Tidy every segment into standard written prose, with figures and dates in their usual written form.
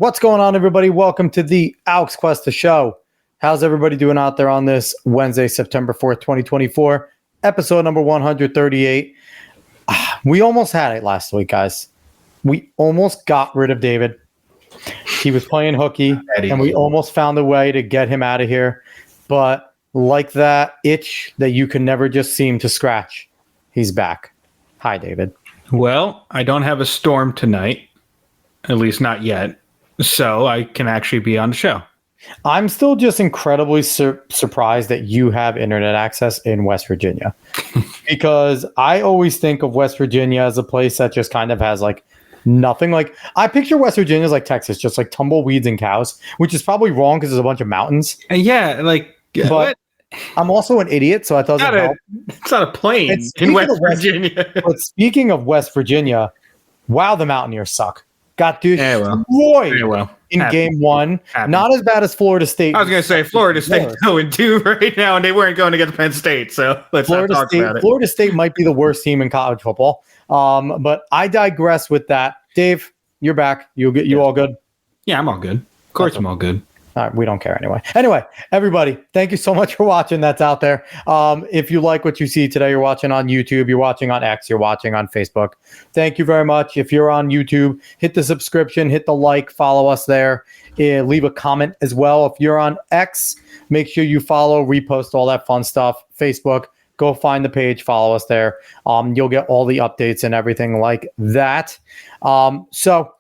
What's going on, everybody? Welcome to the Alex Cuesta Show. How's everybody doing out there on this Wednesday, September 4th, 2024, episode number 138? We almost had it last week, guys. We almost got rid of David. He was playing hooky, and we almost found a way to get him out of here. But like that itch that you can never just seem to scratch, he's back. Hi, David. Well, I don't have a storm tonight, at least not yet, so I can actually be on the show. I'm still just incredibly surprised that you have internet access in West Virginia, because I always think of West Virginia as a place that just kind of has like nothing. Like, I picture West Virginia as like Texas, just like tumbleweeds and cows, which is probably wrong because there's a bunch of mountains. Yeah, like, but what? I'm also an idiot, so it doesn't help. It's not a plane in West Virginia. But speaking of West Virginia, wow, the Mountaineers suck. Got destroyed in game one. Not as bad as Florida State. I was going to say Florida State's 0-2 right now, and they weren't going against Penn State, so let's not talk about it. Florida State might be the worst team in college football, but I digress with that. Dave, you're back. You all good? Yeah, I'm all good. Of course, I'm all good. All right, we don't care anyway. Anyway, everybody, thank you so much for watching. That's out there. If you like what you see today, you're watching on YouTube, you're watching on X, you're watching on Facebook. Thank you very much. If you're on YouTube, hit the subscription, hit the like, follow us there. Leave a comment as well. If you're on X, make sure you follow, repost, all that fun stuff. Facebook, go find the page, follow us there. You'll get all the updates and everything like that. So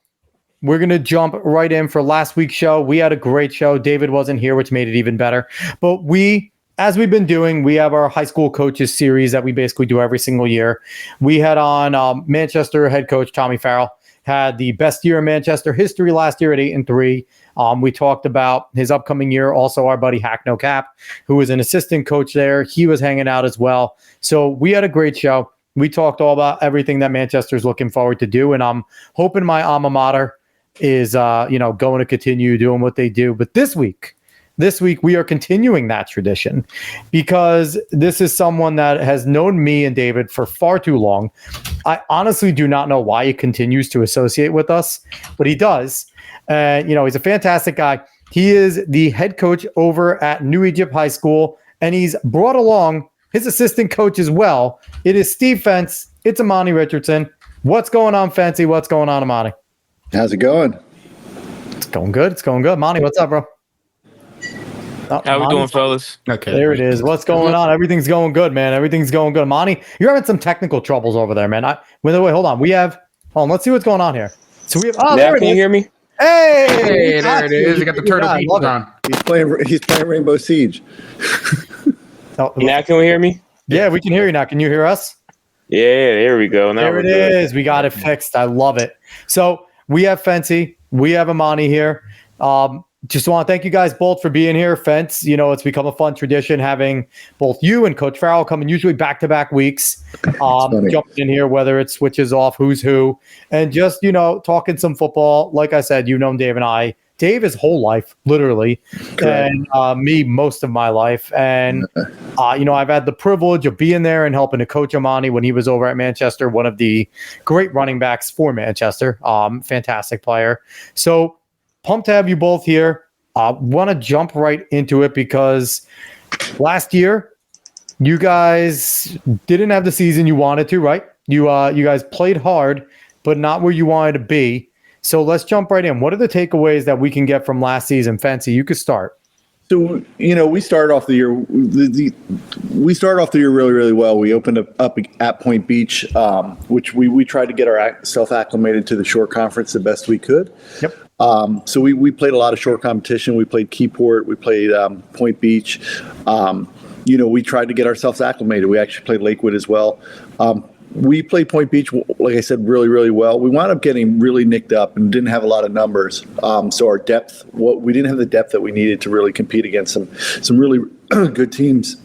we're going to jump right in for last week's show. We had a great show. David wasn't here, which made it even better. But as we've been doing, we have our high school coaches series that we basically do every single year. We had on Manchester head coach Tommy Farrell. Had the best year in Manchester history last year at 8-3. We talked about his upcoming year. Also, our buddy Hack No Cap, who was an assistant coach there. He was hanging out as well. So we had a great show. We talked all about everything that Manchester's looking forward to do. And I'm hoping my alma mater is going to continue doing what they do. But this week we are continuing that tradition, because this is someone that has known me and David for far too long. I honestly do not know why he continues to associate with us, but he does. He's a fantastic guy. He is the head coach over at New Egypt High School, and he's brought along his assistant coach as well. It is Steve Fence. It's Amani Richardson. What's going on, Fancy? What's going on, Amani? How's it going? It's going good. Monty, what's up, bro? How we doing, fellas? Okay. There it is. What's going on? Everything's going good, man. Everything's going good. Monty, you're having some technical troubles over there, man. Wait, hold on. Let's see what's going on here. So we have. Oh, now can you hear me? Hey, there it is. You got the turtle beach on. He's playing Rainbow Siege. Now can we hear me? Yeah, we can hear you now. Can you hear us? Yeah, there we go. Now there it is. We got it fixed. I love it. So we have Fancy. We have Amani here. Just want to thank you guys both for being here. Fence, it's become a fun tradition having both you and Coach Farrell coming usually back-to-back weeks, jumping in here, whether it switches off who's who, and just, talking some football. Like I said, Dave and I. Dave his whole life, literally, and me most of my life. And, I've had the privilege of being there and helping to coach Amani when he was over at Manchester, one of the great running backs for Manchester. Fantastic player. So pumped to have you both here. Want to jump right into it because last year you guys didn't have the season you wanted to, right? You guys played hard, but not where you wanted to be. So let's jump right in. What are the takeaways that we can get from last season? Fancy, you could start. So, we started off the year. We started off the year really, really well. We opened up at Point Beach, which we tried to get ourselves acclimated to the short conference the best we could. Yep. So we played a lot of short competition. We played Keyport. We played Point Beach. We tried to get ourselves acclimated. We actually played Lakewood as well. We played Point Beach, like I said, really, really well. We wound up getting really nicked up and didn't have a lot of numbers. So our depth, we didn't have the depth that we needed to really compete against some really good teams.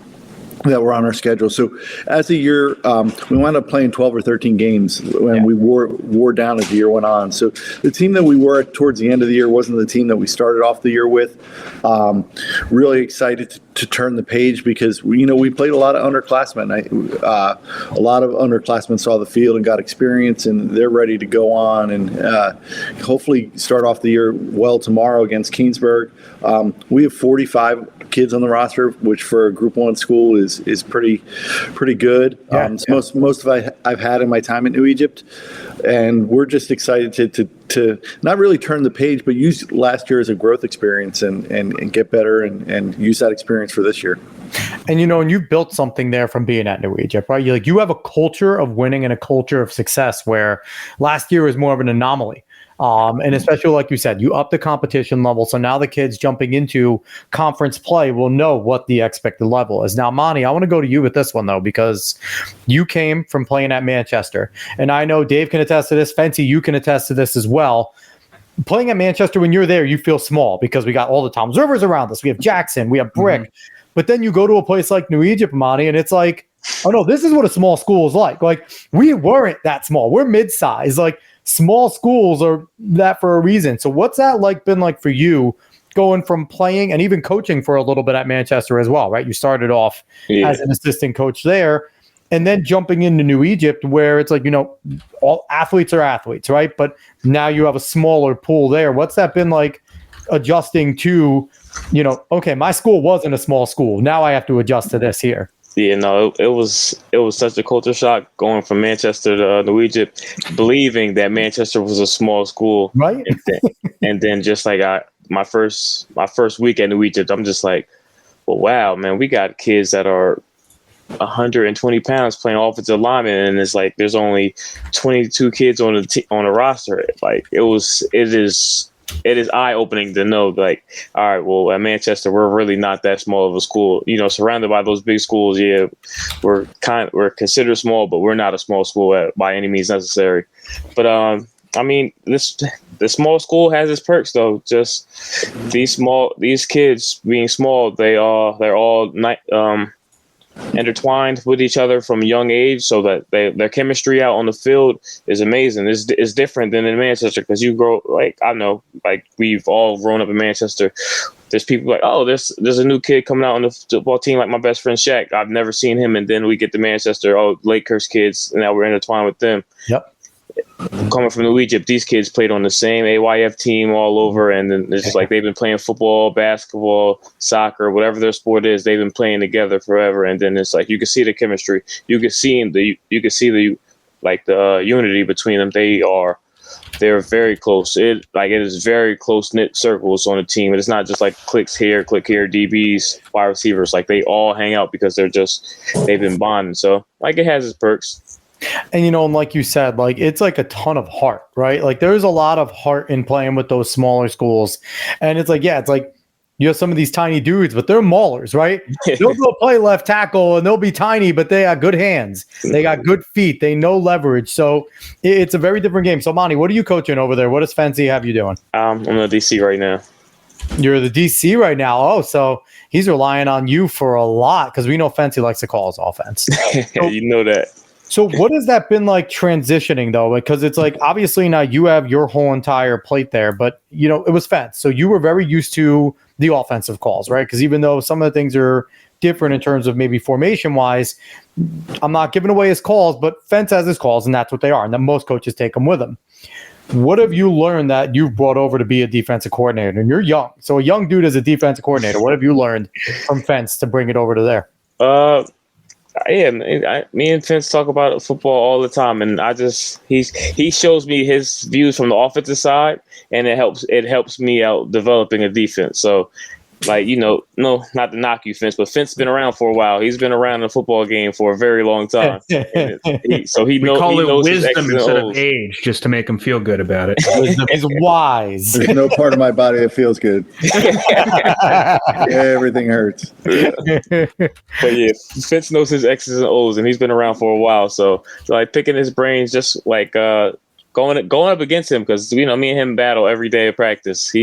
that were on our schedule. So as the year, we wound up playing 12 or 13 games when we wore down as the year went on. So the team that we were at towards the end of the year wasn't the team that we started off the year with. Really excited to turn the page because, we played a lot of underclassmen. A lot of underclassmen saw the field and got experience, and they're ready to go on and hopefully start off the year well tomorrow against Keansburg. We have 45 kids on the roster, which for a Group 1 school is pretty good. Most of I've had in my time in New Egypt, and we're just excited to not really turn the page, but use last year as a growth experience and get better and use that experience for this year. And and you've built something there from being at New Egypt, right? You have a culture of winning and a culture of success where last year was more of an anomaly. And especially, like you said, you up the competition level. So now the kids jumping into conference play will know what the expected level is. Now, Amani, I want to go to you with this one, though, because you came from playing at Manchester. And I know Dave can attest to this. Fancy, you can attest to this as well. Playing at Manchester, when you're there, you feel small because we got all the Toms Rivers around us. We have Jackson. We have Brick. Mm-hmm. But then you go to a place like New Egypt, Amani, and it's like, oh, no, this is what a small school is like. Like, we weren't that small. We're mid-size. Like, small schools are that for a reason. So what's that been like for you going from playing and even coaching for a little bit at Manchester as well, right? You started off as an assistant coach there and then jumping into New Egypt where it's like, all athletes are athletes, right? But now you have a smaller pool there. What's that been like adjusting to, okay, my school wasn't a small school. Now I have to adjust to this here. Yeah, no, it was such a culture shock going from Manchester to New Egypt, believing that Manchester was a small school, right? And then just like my first week at New Egypt, I'm just like, well, wow, man, we got kids that are 120 pounds playing offensive lineman, and it's like there's only 22 kids on a roster. Like it is eye-opening to know, like, all right, well, at Manchester, we're really not that small of a school. Surrounded by those big schools, we're considered small, but we're not a small school by any means necessary. But the small school has its perks, though. Just these kids being small, they're all intertwined with each other from a young age, so that their chemistry out on the field is amazing. It's different than in Manchester because you grow, I know, we've all grown up in Manchester. There's people like, oh, there's a new kid coming out on the football team, like my best friend Shaq. I've never seen him, and then we get to Manchester, oh, Lakers kids, and now we're intertwined with them. Yep. Coming from New Egypt, these kids played on the same AYF team all over, and then it's just like they've been playing football, basketball, soccer, whatever their sport is. They've been playing together forever, and then it's like you can see the chemistry, you can see the unity between them. They're very close. It is very close knit circles on a team, and it's not just like click here, DBs, wide receivers. Like they all hang out because they've been bonding. So it has its perks. And, and like you said, it's like a ton of heart, right? Like there's a lot of heart in playing with those smaller schools. And it's like, it's like you have some of these tiny dudes, but they're maulers, right? They'll go play left tackle and they'll be tiny, but they got good hands. They got good feet. They know leverage. So it's a very different game. So, Monty, what are you coaching over there? What does Fancy have you doing? I'm the DC right now. You're the DC right now. Oh, so he's relying on you for a lot because we know Fancy likes to call his offense. So, you know that. So what has that been like transitioning, though? Because it's like, obviously now you have your whole entire plate there, but, it was Fence. So you were very used to the offensive calls, right? Because even though some of the things are different in terms of maybe formation-wise, I'm not giving away his calls, but Fence has his calls, and that's what they are. And then most coaches take them with them. What have you learned that you've brought over to be a defensive coordinator? And you're young. So a young dude as a defensive coordinator, what have you learned from Fence to bring it over to there? Yeah, me and Fence talk about football all the time, and he shows me his views from the offensive side, and it helps me out developing a defense. So, no, not to knock you, Fence, but Fence been around for a while. He's been around in the football game for a very long time. We call it wisdom instead of age, just to make him feel good about it. Wisdom is wise. There's no part of my body that feels good. Everything hurts. But yeah, Fence knows his X's and O's, and he's been around for a while. So picking his brains, just going going up against him, because me and him battle every day of practice.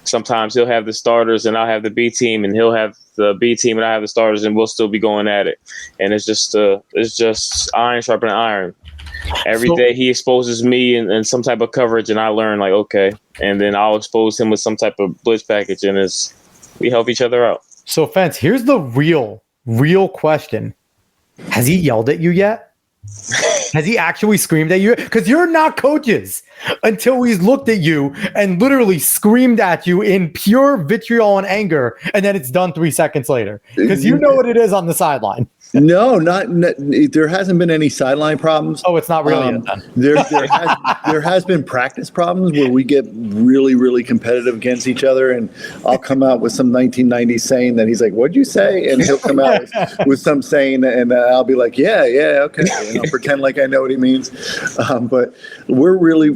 Sometimes he'll have the starters and I'll have the B team, and he'll have the B team and I have the starters, and we'll still be going at it. And it's just iron sharpening iron. Every day he exposes me in some type of coverage, and I learn, like, okay, and then I'll expose him with some type of blitz package, and we help each other out. So, Fence, here's the real question: has he yelled at you yet? Has he actually screamed at you? Because you're not coaches until he's looked at you and literally screamed at you in pure vitriol and anger, and then it's done 3 seconds later. Because you know what it is on the sideline. No, not there hasn't been any sideline problems. Oh, it's not really it then. There has been practice problems where we get really, really competitive against each other, and I'll come out with some 1990s saying that he's like, "What'd you say?" And he'll come out with some saying, and I'll be like, "Yeah, okay," and I'll pretend like I know what he means. But we're really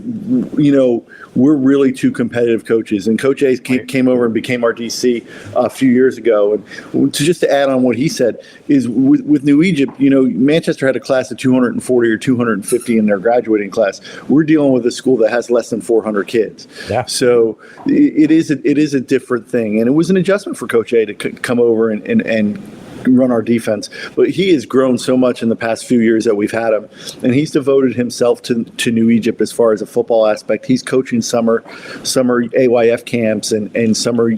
two competitive coaches, and Coach A came over and became our DC a few years ago. And to add on what he said is with New Egypt, Manchester had a class of 240 or 250 in their graduating class. We're dealing with a school that has less than 400 kids. Yeah. So it is a different thing, and it was an adjustment for Coach A to come over and run our defense. But he has grown so much in the past few years that we've had him, and he's devoted himself to New Egypt as far as a football aspect. He's coaching summer AYF camps and summer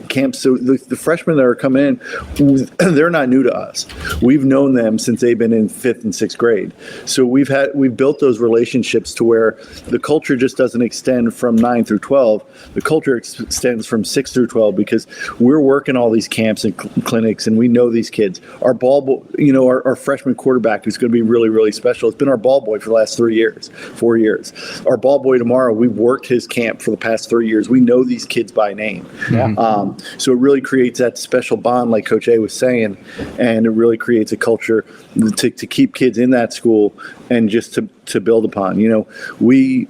camps. So the freshmen that are coming in, they're not new to us. We've known them since they've been in 5th and 6th grade. So we've built those relationships to where the culture just doesn't extend from 9 through 12. The culture extends from 6 through 12, because we're working all these camps and clinics, and we know these kids. Our our freshman quarterback, who's going to be really, really special, has been our ball boy for the last 4 years. Our ball boy tomorrow, we've worked his camp for the past 3 years. We know these kids by name. Yeah. So it really creates that special bond, like Coach A was saying, and it really creates a culture to keep kids in that school and just to build upon. We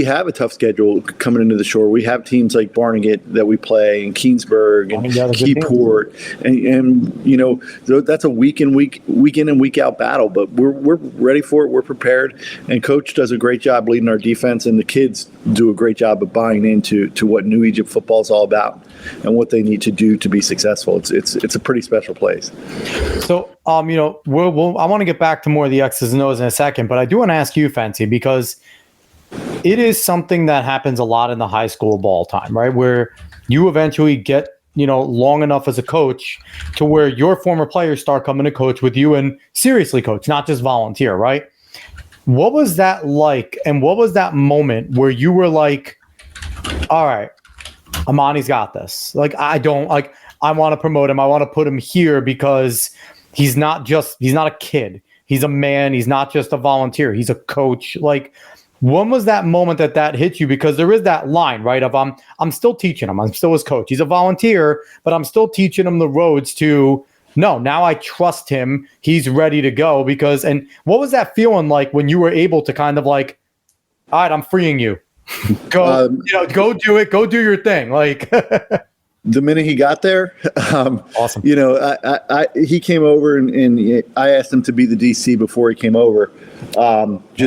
have a tough schedule coming into the Shore. We have teams like Barnegat that we play, and Keensburg and Keyport, and that's a week in and week out battle. But we're ready for it. We're prepared, and Coach does a great job leading our defense, and the kids do a great job of buying into what New Egypt football is all about and what they need to do to be successful. It's a pretty special place. So, I want to get back to more of the X's and O's in a second, but I do want to ask you, Fancy, because it is something that happens a lot in the high school ball time, right? Where you eventually get, long enough as a coach to where your former players start coming to coach with you and seriously coach, not just volunteer, right? What was that like? And what was that moment where you were like, all right, Amani's got this. Like, I want to promote him. I want to put him here because he's not a kid. He's a man. He's not just a volunteer. He's a coach. Like, when was that moment that hit you? Because there is that line, right? Of I'm still teaching him. I'm still his coach. He's a volunteer, but I'm still teaching him the roads to, no, now I trust him. He's ready to go. And what was that feeling like when you were able to kind of like, all right, I'm freeing you. Go, go do it. Go do your thing. Like, the minute he got there, awesome. He came over and I asked him to be the DC before he came over,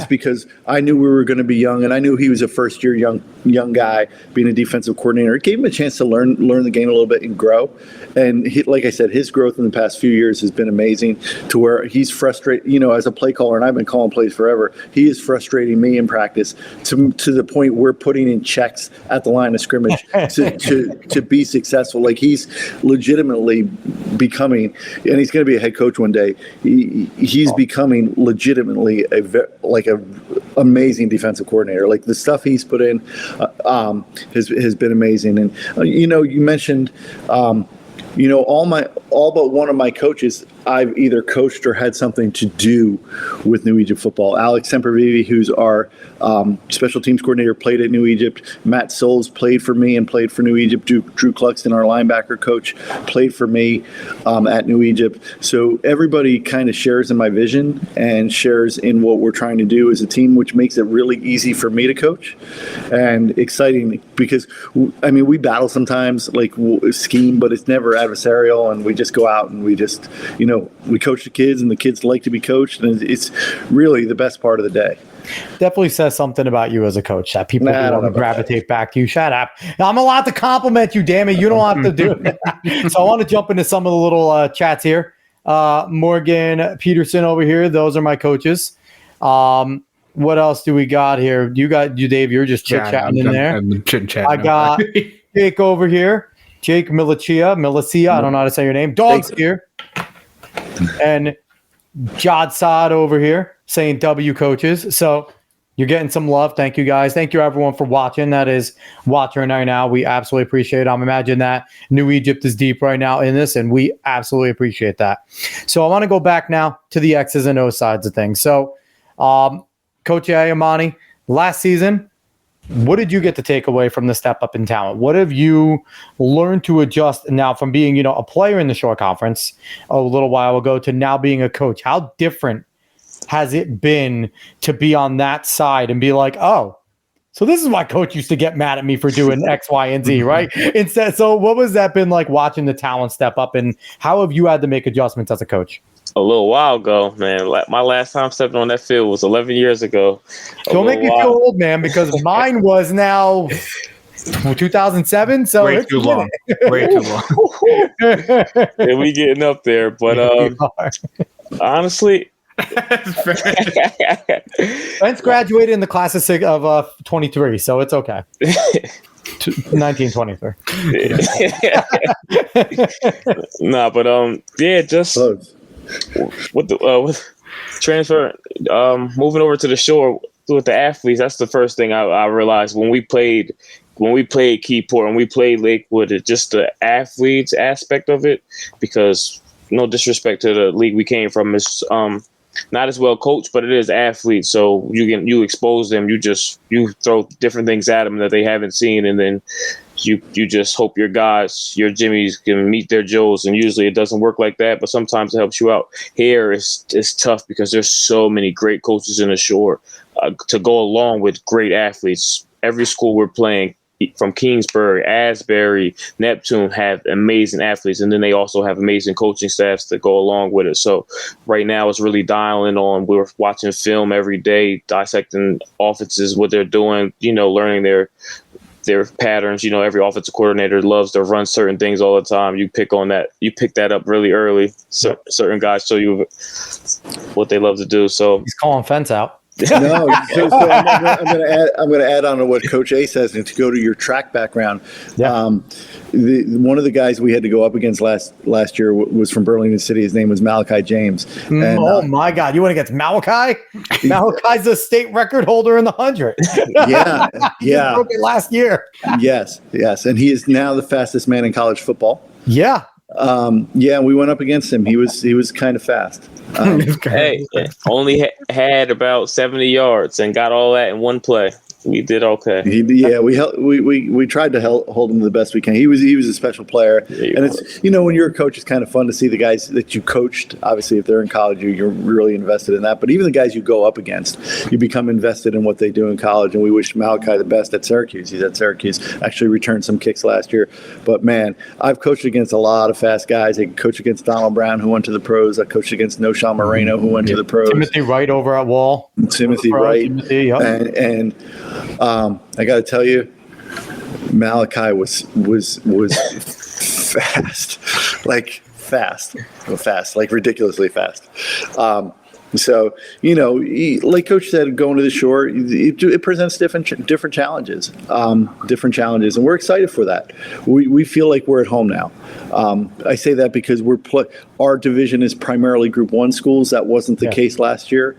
because I knew we were going to be young, and I knew he was a first year young guy being a defensive coordinator. It gave him a chance to learn the game a little bit and grow. And like I said, his growth in the past few years has been amazing, to where he's frustrated, as a play caller, and I've been calling plays forever. He is frustrating me in practice to the point we're putting in checks at the line of scrimmage to be successful. Like, he's legitimately becoming, and he's going to be a head coach one day. He's becoming legitimately a amazing defensive coordinator. Like, the stuff he's put in has been amazing. And you mentioned all but one of my coaches I've either coached or had something to do with New Egypt football. Alex Sempervive, who's our special teams coordinator, played at New Egypt. Matt Souls played for me and played for New Egypt. Drew Cluxton, our linebacker coach, played for me at New Egypt. So everybody kind of shares in my vision and shares in what we're trying to do as a team, which makes it really easy for me to coach and exciting, because, we battle sometimes, like scheme, but it's never adversarial, and we just go out and we just, we coach the kids, and the kids like to be coached, and it's really the best part of the day. Definitely says something about you as a coach that people want to gravitate back to you. Shut up. I'm allowed to compliment you, damn it. You don't have to do it. So I want to jump into some of the little chats here. Morgan Peterson over here. Those are my coaches. What else do we got here? You, Dave, you're just chit-chatting in there. I'm chit-chatting. I got Jake over here. Jake Milicia. I don't know how to say your name. Dog's here. And Jod Saad over here saying W coaches. So you're getting some love. Thank you, guys. Thank you, everyone, for watching. That is watching right now. We absolutely appreciate it. I'm imagining that New Egypt is deep right now in this, and we absolutely appreciate that. So I want to go back now to the X's and O's sides of things. So, Coach Amani, last season, what did you get to take away from the step up in talent? What have you learned to adjust now from being, a player in the short conference a little while ago to now being a coach? How different has it been to be on that side and be like, oh, so this is why coach used to get mad at me for doing X, Y, and Z, right? So what was that been like watching the talent step up, and how have you had to make adjustments as a coach? A little while ago, man. My last time stepping on that field was 11 years ago. Don't make me feel old, man, because mine was now 2007. So way too long. Way too long. Yeah, we getting up there, but honestly, Brent's graduated in the class of 23, so it's okay. 1923. Nah, but just with transfer, moving over to the shore with the athletes. That's the first thing I realized when we played Keyport and we played Lakewood. It's just the athletes aspect of it, because no disrespect to the league we came from, is not as well coached, but it is athletes. So you expose them. You throw different things at them that they haven't seen, and then you just hope your guys, your Jimmies, can meet their Joes. And usually it doesn't work like that, but sometimes it helps you out. Here is tough because there's so many great coaches in the shore to go along with great athletes. Every school we're playing, from Kingsbury, Asbury, Neptune, have amazing athletes, and then they also have amazing coaching staffs that go along with it. So right now it's really dialing on. We're watching film every day, dissecting offenses, what they're doing, learning their patterns. Every offensive coordinator loves to run certain things all the time. You pick on that. You pick that up really early. So certain guys show you what they love to do. So he's calling fence out. No, so I'm going to add on to what Coach A says, and to go to your track background. Yeah. One of the guys we had to go up against last year was from Burlington City. His name was Malachi James. And, my God, you went against Malachi? Malachi's a state record holder in the 100. Yeah, he broke it last year. Yes, and he is now the fastest man in college football. Yeah. We went up against him. He was kind of fast. Hey, only had about 70 yards and got all that in one play. We did okay. We tried to hold him the best we can. He was a special player, and it's when you're a coach, it's kind of fun to see the guys that you coached. Obviously, if they're in college, you're really invested in that. But even the guys you go up against, you become invested in what they do in college. And we wish Malachi the best at Syracuse. He's at Syracuse. Actually, returned some kicks last year. But man, I've coached against a lot of fast guys. I coached against Donald Brown, who went to the pros. I coached against Noshawn Moreno, who went to the pros. Timothy Wright over at Wall. Timothy Wright, and I got to tell you, Malachi was fast, like ridiculously fast. So like Coach said, going to the shore, it presents different challenges, and we're excited for that. We feel like we're at home now. I say that because our division is primarily Group 1 schools. That wasn't the case last year.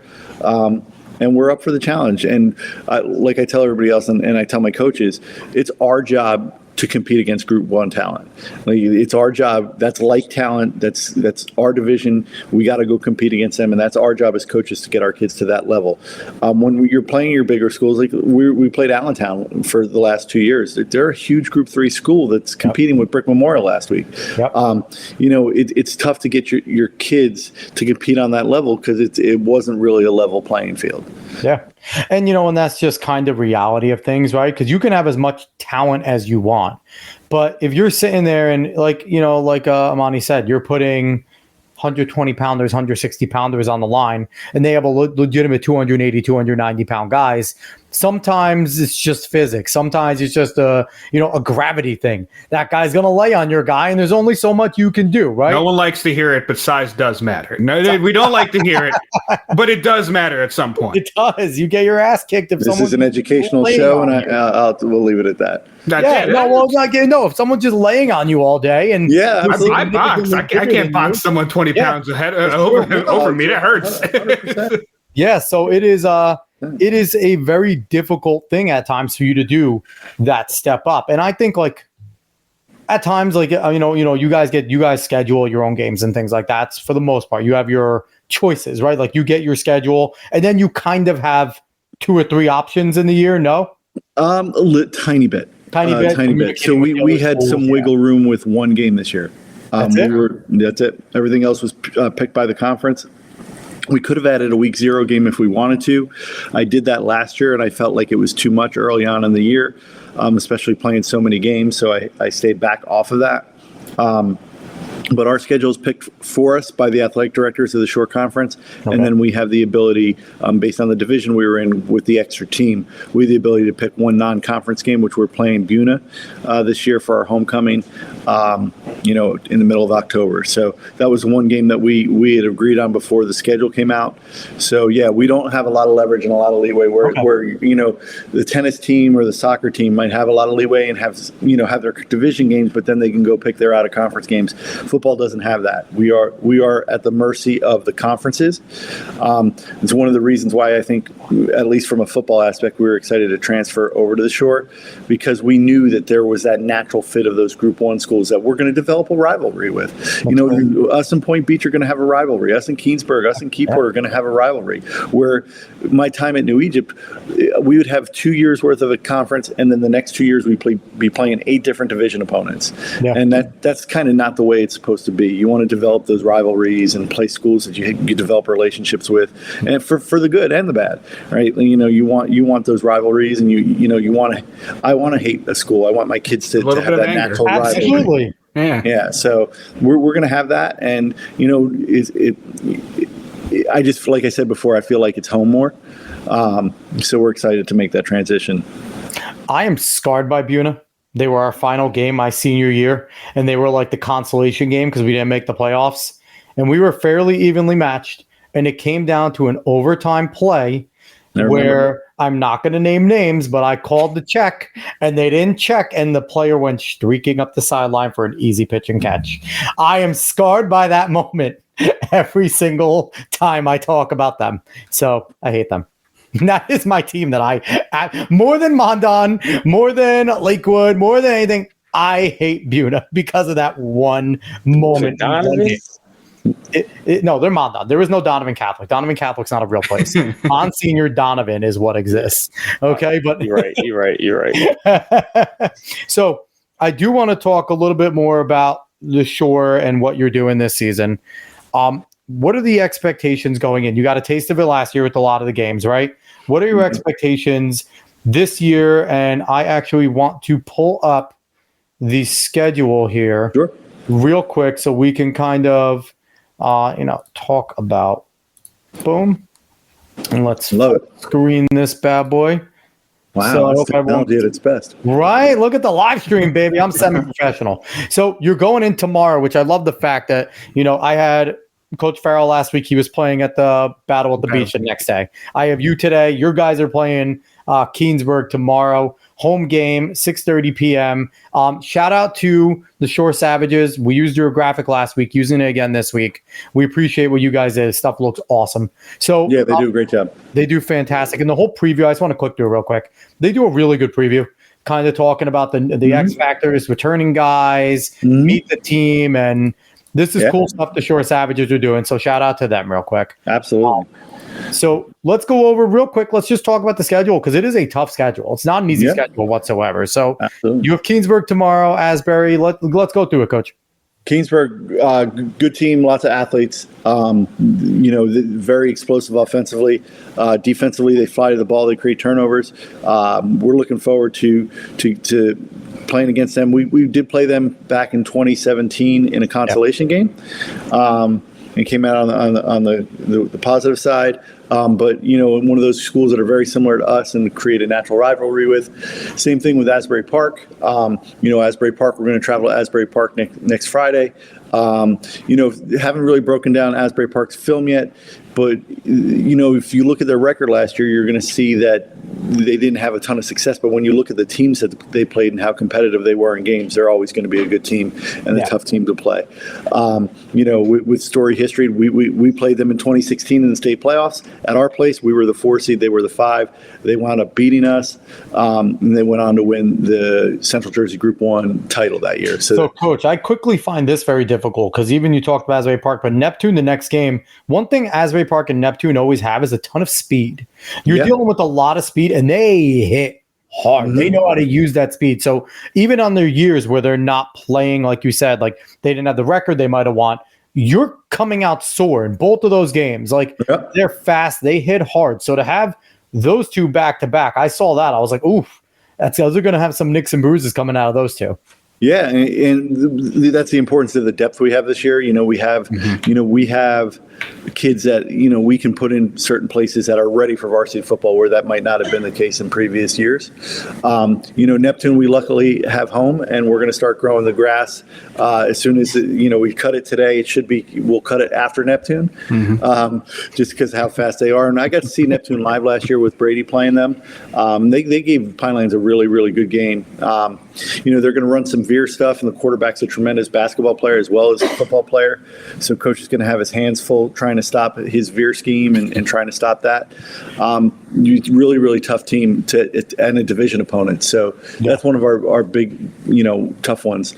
And we're up for the challenge. And like I tell everybody else, and I tell my coaches, it's our job to compete against Group 1 talent. Like, it's our job. That's like talent. That's our division. We got to go compete against them, and that's our job as coaches to get our kids to that level. When you're playing your bigger schools, like we played Allentown for the last 2 years. They're a huge Group 3 school that's competing with Brick Memorial last week. Yep. It's tough to get your kids to compete on that level because it wasn't really a level playing field. Yeah. And, and that's just kind of reality of things, right? Because you can have as much talent as you want. But if you're sitting there and like Amani said, you're putting 120 pounders, 160 pounders on the line, and they have a legitimate 280, 290 pound guys. Sometimes it's just physics. Sometimes it's just a gravity thing. That guy's going to lay on your guy, and there's only so much you can do, right? No one likes to hear it, but size does matter. No, we don't like to hear it, but it does matter at some point. It does. You get your ass kicked if This is an educational show, and we'll leave it at that. If someone's just laying on you all day, and I box. I can't box someone 20 pounds ahead over me. That hurts. 100%. Yeah, so it is a very difficult thing at times for you to do that step up. And I think at times you guys schedule your own games and things like that. For the most part, you have your choices, right? Like you get your schedule and then you kind of have 2 or 3 options in the year. No? Tiny bit. So we had some wiggle room with one game this year. That's it. Everything else was picked by the conference. We could have added a week 0 game if we wanted to. I did that last year, and I felt like it was too much early on in the year, especially playing so many games. So I stayed back off of that. But our schedule is picked for us by the athletic directors of the Shore Conference. Okay. And then we have the ability, based on the division we were in with the extra team, we have the ability to pick one non-conference game, which we're playing Buna this year for our homecoming, in the middle of October. So that was one game that we had agreed on before the schedule came out. So, yeah, we don't have a lot of leverage and a lot of leeway where the tennis team or the soccer team might have a lot of leeway and have their division games, but then they can go pick their out-of-conference games. Football doesn't have that. We are at the mercy of the conferences. It's one of the reasons why I think, at least from a football aspect, we were excited to transfer over to the Shore, because we knew that there was that natural fit of those Group 1 schools that we're going to develop a rivalry with. Us and Point Beach are going to have a rivalry. Us and Keensburg, us and Keyport are going to have a rivalry. Where my time at New Egypt, we would have 2 years worth of a conference, and then the next 2 years we'd be playing 8 different division opponents. Yeah. And that's kind of not the way it's supposed to be. You want to develop those rivalries and play schools that you develop relationships with, and for the good and the bad, right? You want those rivalries, and I want to hate a school. I want my kids to have that natural rivalry. Absolutely. Yeah. So we're going to have that, and I just, like I said before, I feel like it's home more. So we're excited to make that transition. I am scarred by Buna. They were our final game my senior year, and they were like the consolation game because we didn't make the playoffs, and we were fairly evenly matched, and it came down to an overtime play where I'm not going to name names, but I called the check, and they didn't check, and the player went streaking up the sideline for an easy pitch and catch. I am scarred by that moment every single time I talk about them, so I hate them. That is my team that I more than Mondon, more than Lakewood, more than anything. I hate Buna because of that one moment. No, they're Mondon. There is no Donovan Catholic. Donovan Catholic's not a real place. Monsignor Donovan is what exists. Okay, but you're right. So I do want to talk a little bit more about the Shore and what you're doing this season. What are the expectations going in? You got a taste of it last year with a lot of the games, right? What are your expectations this year? And I actually want to pull up the schedule here real quick so we can kind of, talk about. Boom. And let's screen this bad boy. Wow, that's technology at its best. Right? Look at the live stream, baby. I'm semi-professional. So you're going in tomorrow, which I love the fact that, I had Coach Farrell last week. He was playing at the Battle at the Beach the next day. I have you today. Your guys are playing Keensburg tomorrow. Home game, 6:30 p.m. Shout out to the Shore Savages. We used your graphic last week, using it again this week. We appreciate what you guys did. Stuff looks awesome. So yeah, they do a great job. They do fantastic. And the whole preview, I just want to click through real quick. They do a really good preview, kind of talking about the X factors, returning guys, meet the team, and this is cool stuff the Shore Savages are doing. So shout out to them real quick. Absolutely. So let's go over real quick. Let's just talk about the schedule because it is a tough schedule. It's not an easy schedule whatsoever. So you have Keensburg tomorrow, Asbury. Let's go through it, Coach. Kingsburg, good team, lots of athletes. Very explosive offensively. Defensively, they fly to the ball, they create turnovers. We're looking forward to playing against them. We did play them back in 2017 in a consolation game, and came out on the positive side. But one of those schools that are very similar to us and create a natural rivalry with. Same thing with Asbury Park. Asbury Park, we're going to travel to Asbury Park next Friday. Haven't really broken down Asbury Park's film yet, but if you look at their record last year, you're going to see that they didn't have a ton of success. But when you look at the teams that they played and how competitive they were in games, they're always going to be a good team and a tough team to play. With story history, we played them in 2016 in the state playoffs. At our place, we were the 4 seed, they were the 5. They wound up beating us, and they went on to win the Central Jersey Group 1 title that year. So Coach, I quickly find this very difficult because even you talked about Asbury Park, but Neptune, the next game, one thing Asbury Park and Neptune always have is a ton of speed. You're dealing with a lot of speed, and they hit hard. They know how to use that speed. So even on their years where they're not playing, like you said, like they didn't have the record they might have won, you're coming out sore in both of those games. Like they're fast, they hit hard. So to have those two back to back, I saw that. I was like, oof, those are going to have some nicks and bruises coming out of those two. Yeah, and that's the importance of the depth we have this year. We have, we have kids that we can put in certain places that are ready for varsity football, where that might not have been the case in previous years. Neptune, we luckily have home, and we're going to start growing the grass as soon as we cut it today. We'll cut it after Neptune, just because of how fast they are. And I got to see Neptune live last year with Brady playing them. They gave Pinelands a really, really good game. They're going to run some veer stuff, and the quarterback's a tremendous basketball player as well as a football player. So coach is going to have his hands full trying to stop his veer scheme and trying to stop that. Really, really tough team and a division opponent. So that's one of our big, tough ones.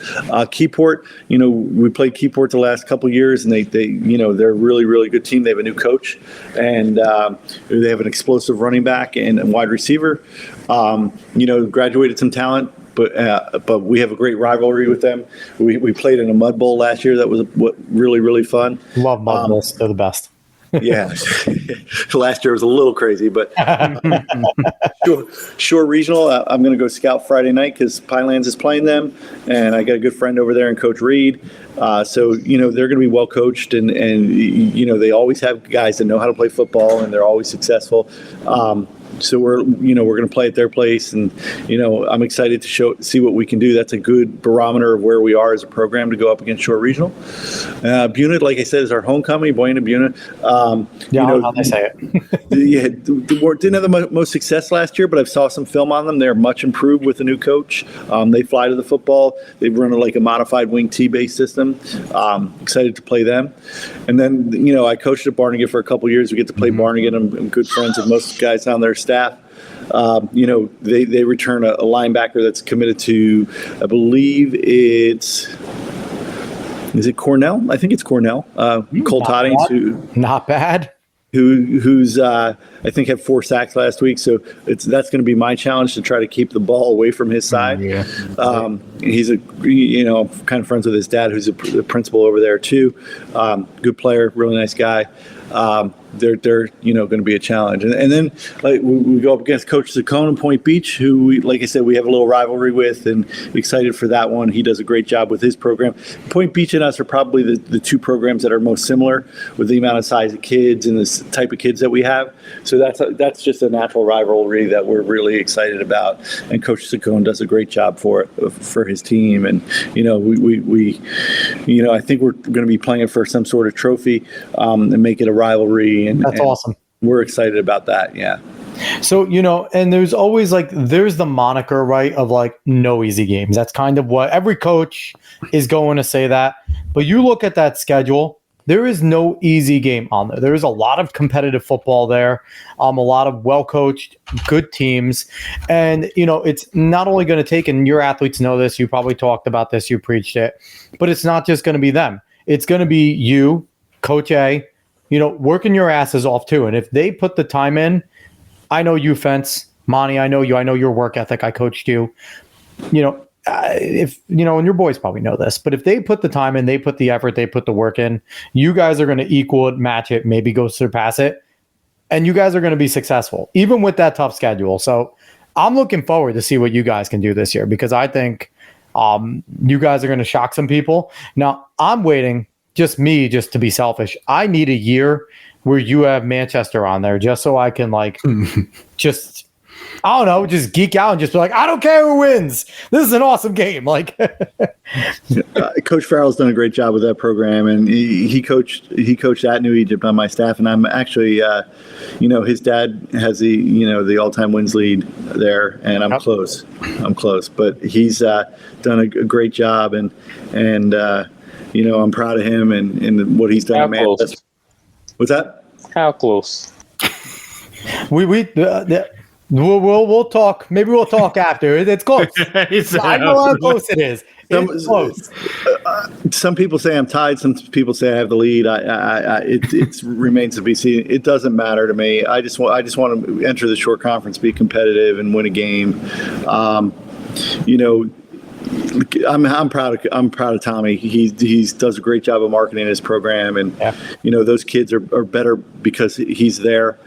Keyport, we played Keyport the last couple of years, and they're a really, really good team. They have a new coach, and they have an explosive running back and wide receiver. Graduated some talent. But we have a great rivalry with them. We played in a mud bowl last year. That was really, really fun. Love mud bowls. They're the best. Yeah. Last year was a little crazy, but Shore Regional, I'm going to go scout Friday night because Pinelands is playing them, and I got a good friend over there in Coach Reed. So they're going to be well coached, and they always have guys that know how to play football, and they're always successful. So we're going to play at their place, and I'm excited to see what we can do. That's a good barometer of where we are as a program to go up against Shore Regional. Buna, like I said, is our homecoming. Buena Buna. How they say it. Didn't have the most success last year, but I saw some film on them. They're much improved with the new coach. They fly to the football. They've run a modified wing T-based system. Excited to play them. And then I coached at Barnegat for a couple years. We get to play Barnegat. I'm good friends with most guys on their staff. They return a linebacker that's committed to, I believe is it Cornell? I think it's Cornell. Cole Toddings, not bad. Who's I think had 4 sacks last week. So that's going to be my challenge to try to keep the ball away from his side. He's kind of friends with his dad, who's the principal over there too. Good player, really nice guy. They're going to be a challenge, and then we go up against Coach Saccone in Point Beach, who like I said, we have a little rivalry with, and excited for that one. He does a great job with his program. Point Beach and us are probably the two programs that are most similar with the amount of size of kids and the type of kids that we have. So that's just a natural rivalry that we're really excited about, and Coach Saccone does a great job for his team, and we I think we're going to be playing for some sort of trophy and make it a rivalry. And that's awesome. We're excited about that. Yeah. So, and there's always there's the moniker, right, of no easy games. That's kind of what every coach is going to say that. But you look at that schedule, there is no easy game on there. There is a lot of competitive football there, a lot of well-coached, good teams. And, it's not only going to take, and your athletes know this, you probably talked about this, you preached it, but it's not just going to be them. It's going to be you, Coach A, working your asses off too. And if they put the time in, I know you, Fence, Monty, I know you, I know your work ethic. I coached you. if you know, and your boys probably know this, but if they put the time in, they put the effort, they put the work in, you guys are going to equal it, match it, maybe go surpass it, and you guys are going to be successful, even with that tough schedule. So I'm looking forward to see what you guys can do this year, because I think you guys are going to shock some people. Now, I'm waiting, just to be selfish. I need a year where you have Manchester on there just so I can just, I don't know, just geek out and just be like, I don't care who wins. This is an awesome game. Like, Coach Farrell's done a great job with that program, and he coached at New Egypt on my staff, and I'm actually, his dad has the all-time wins lead there, and I'm close, but he's done a great job, and I'm proud of him and what he's done. How close? What's that? How close? We'll talk. Maybe we'll talk after. It's close. I know how close it is. It's close. Some people say I'm tied. Some people say I have the lead. It remains to be seen. It doesn't matter to me. I just want to enter the short conference, be competitive, and win a game. I'm proud of Tommy. He does a great job of marketing his program, and those kids are better because he's there.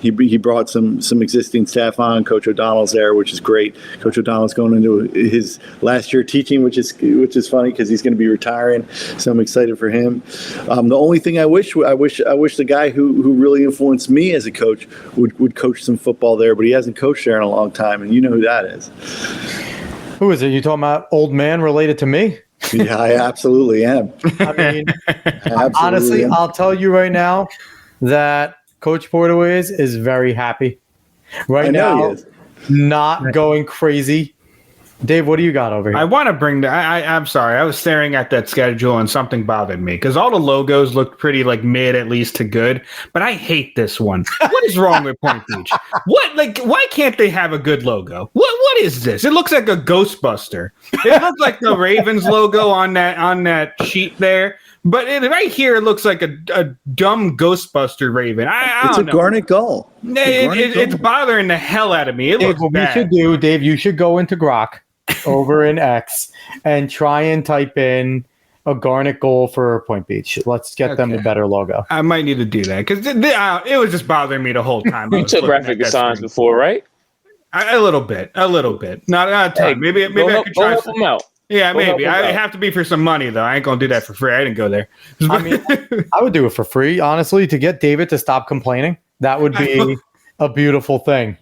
He brought some existing staff on. Coach O'Donnell's there, which is great. Coach O'Donnell's going into his last year teaching, which is funny because he's going to be retiring. So I'm excited for him. The only thing I wish the guy who really influenced me as a coach would coach some football there, but he hasn't coached there in a long time, and you know who that is. Who is it? You talking about old man related to me? Yeah, I absolutely am. I mean, honestly, I'll tell you right now that Coach Porterways is very happy right now, not going crazy. Dave, what do you got over here? I want to bring I'm sorry. I was staring at that schedule and something bothered me because all the logos looked pretty mid at least to good, but I hate this one. What is wrong with Point Beach? Why can't they have a good logo? What is this? It looks like a Ghostbuster. It looks like the Ravens logo on that sheet there. But right here, it looks like a dumb Ghostbuster Raven. It's a garnet gull. It's bothering the hell out of me. It looks bad. Dave, you should go into Grok over in X and try and type in a garnet goal for Point Beach. Let's get them a better logo. I might need to do that because it was just bothering me the whole time. You took graphic designs before, right? A little bit. Not a ton. Hey, maybe I could try them out. Yeah, maybe. I have to be for some money, though. I ain't going to do that for free. I didn't go there. I mean, I would do it for free, honestly, to get David to stop complaining. That would be a beautiful thing.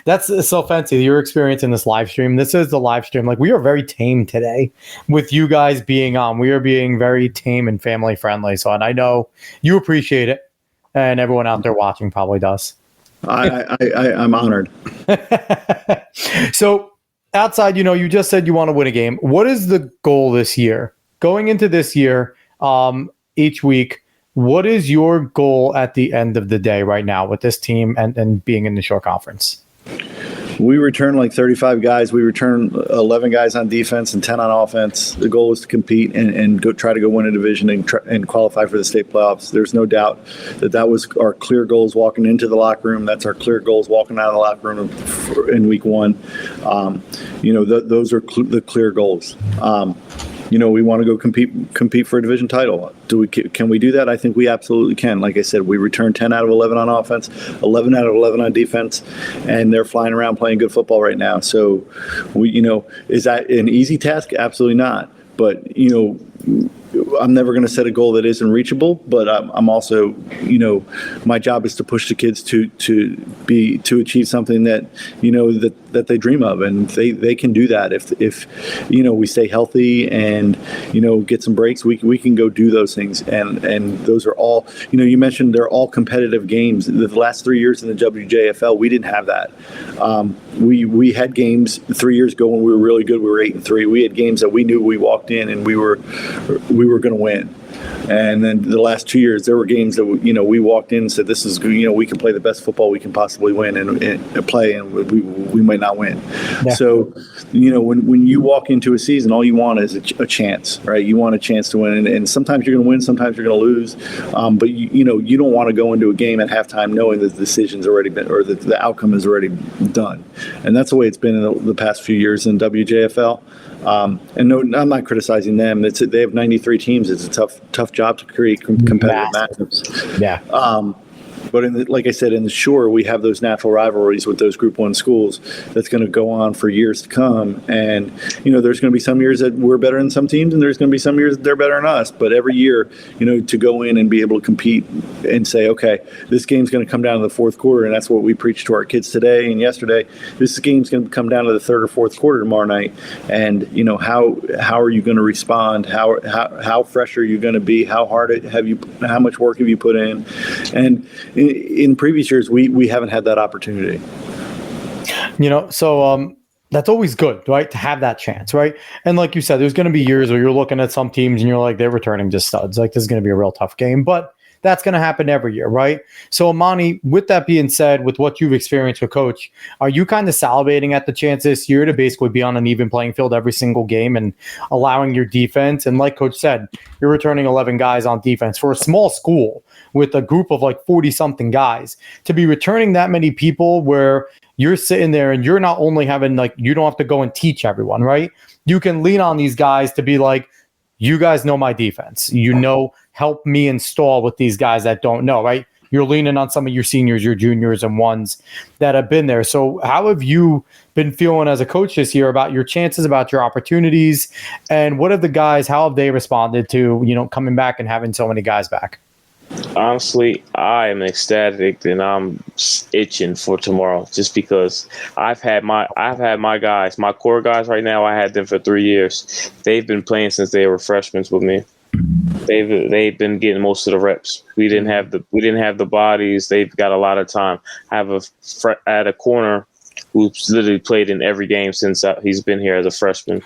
That's so fancy. Your experience in this live stream. This is the live stream. We are very tame today with you guys being on. We are being very tame and family friendly. So, and I know you appreciate it, and everyone out there watching probably does. I'm honored. So, outside, you just said you want to win a game. What is the goal this year? Going into this year, each week, what is your goal at the end of the day right now with this team and being in the short conference? We return 35 guys. We return 11 guys on defense and 10 on offense. The goal is to compete and try to go win a division and qualify for the state playoffs. There's no doubt that was our clear goals walking into the locker room. That's our clear goals walking out of the locker room in week one. Those are the clear goals. We want to go compete for a division title. Can we do that? I think we absolutely can. Like I said, we return 10 out of 11 on offense, 11 out of 11 on defense, and they're flying around playing good football right now. So, is that an easy task? Absolutely not. But, I'm never going to set a goal that isn't reachable, but I'm also, my job is to push the kids to achieve something that, that they dream of, and they can do that if we stay healthy and, get some breaks, we can go do those things. And those are all, you mentioned they're all competitive games. The last 3 years in the WJFL, we didn't have that. We had games 3 years ago when we were really good. We were 8-3. We had games that we knew we walked in and we were going to win. And then the last 2 years, there were games that we walked in and said, "This is we can play the best football we can possibly win and play, and we might not win." Yeah. So, when you walk into a season, all you want is a chance, right? You want a chance to win, and sometimes you're going to win, sometimes you're going to lose, but you don't want to go into a game at halftime knowing that the decision's already been, or that the outcome is already done. And that's the way it's been in the past few years in WJFL. And no, I'm not criticizing them. They have 93 teams. It's a tough job to create competitive matchups. Yeah. But like I said, in the shore, we have those natural rivalries with those Group 1 schools that's going to go on for years to come. And, there's going to be some years that we're better than some teams, and there's going to be some years that they're better than us. But every year, to go in and be able to compete and say, okay, this game's going to come down to the fourth quarter, and that's what we preached to our kids today and yesterday. This game's going to come down to the third or fourth quarter tomorrow night. And, how are you going to respond? How fresh are you going to be? How much work have you put in? And in previous years, we haven't had that opportunity. So that's always good, right? To have that chance, right? And like you said, there's going to be years where you're looking at some teams and you're like, they're returning just studs. Like, this is going to be a real tough game, but that's going to happen every year, right? So Amani, with that being said, with what you've experienced with Coach, are you kind of salivating at the chance this year to basically be on an even playing field every single game and allowing your defense? And like Coach said, you're returning 11 guys on defense for a small school with a group of like 40-something guys. To be returning that many people where you're sitting there and you're not only having, like, you don't have to go and teach everyone, right? You can lean on these guys to be like, you guys know my defense. Help me install with these guys that don't know, right? You're leaning on some of your seniors, your juniors, and ones that have been there. So how have you been feeling as a coach this year about your chances, about your opportunities, and what have the guys, how have they responded to, coming back and having so many guys back? Honestly, I am ecstatic and I'm itching for tomorrow, just because I've had my guys, my core guys right now. I had them for 3 years. They've been playing since they were freshmen with me. They've been getting most of the reps. We didn't have the bodies. They've got a lot of time. I had a corner who's literally played in every game since he's been here as a freshman.